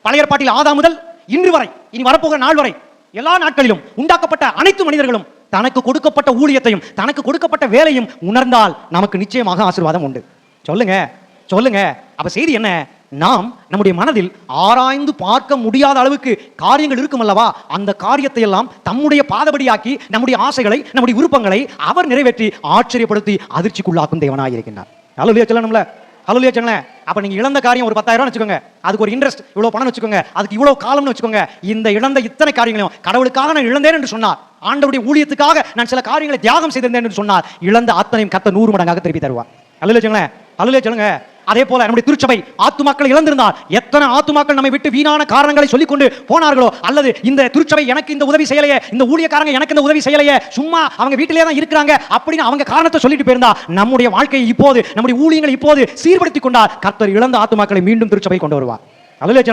பழைய ஏற்பாட்டில் ஆதாம் முதல் இன்று வரை, இனி வரப்போகிற நாள் வரை, எல்லா நாட்களிலும் உண்டாக்கப்பட்ட அனைத்து மனிதர்களும் தனக்கு கொடுக்கப்பட்ட ஊழியத்தையும் தனக்கு கொடுக்கப்பட்ட வேலையும் உணர்ந்தால் நமக்கு நிச்சயமாக ஆசீர்வாதம் உண்டு. சொல்லுங்க சொல்லுங்க. அப்ப செய்தி என்ன? நாம் நம்முடைய மனதில் ஆராய்ந்து பார்க்க முடியாத அளவுக்கு காரியங்கள் இருக்கும் அல்லவா, அந்த காரியத்தை எல்லாம் தம்முடைய பாதபடியாக்கி நம்முடைய ஆசைகளை நம்முடைய விருப்பங்களை அவர் நிறைவேற்றி ஆச்சரியப்படுத்தி அதிர்ச்சிக்குள்ளாக்கும் தேவனாய் இருக்கின்றார். ஹல்லேலூயா சொல்லணும்ல, ஹல்லேலூயா சொல்லுங்க. அப்ப நீங்க இழந்த காரியம் ஒரு 10,000 வச்சுக்கோங்க, அதுக்கு ஒரு இன்ட்ரெஸ்ட் இவ்வளவு பணம் வச்சுக்கோங்க, அதுக்கு இவ்வளவு காலம்னு வச்சுக்கோங்க. இந்த இழந்த இத்தனை காரியங்களையும் கடவுளுக்காக நான் இழந்தேன் என்று சொன்னார், ஆண்டவருடைய ஊழியத்துக்காக நான் சில காரியங்களை தியாகம் செய்திருந்தேன் என்று சொன்னார், இழந்த அத்தனையும் கர்த்தர் 100 மடங்காக திருப்பி தருவார். ஹல்லேலூயா சொல்லுங்க, ஹல்லேலூயா சொல்லுங்க. அதே போல நம்முடைய திருச்சபை ஆத்துமாக்கள் இழந்திருந்தால், எத்தனை ஆத்துமாக்கள் நம்மை விட்டு வீணான காரணங்களை சொல்லிக் கொண்டு போனார்களோ, அல்லது இந்த திருச்சபை எனக்கு இந்த உதவி செய்யலையே, இந்த ஊழியக்காரங்க எனக்கு இந்த உதவி செய்யலையே, சும்மா அவங்க வீட்டிலே தான் இருக்கிறாங்க அப்படின்னு அவங்க காரணத்தை சொல்லிட்டு போயிருந்தா, நம்முடைய வாழ்க்கையை இப்போது நம்முடைய ஊழியங்களை இப்போது சீர்படுத்திக் கொண்டால் கர்த்தர் இழந்த ஆத்துமாக்களை மீண்டும் திருச்சபை கொண்டு வருவார். ஹல்லேலூயா.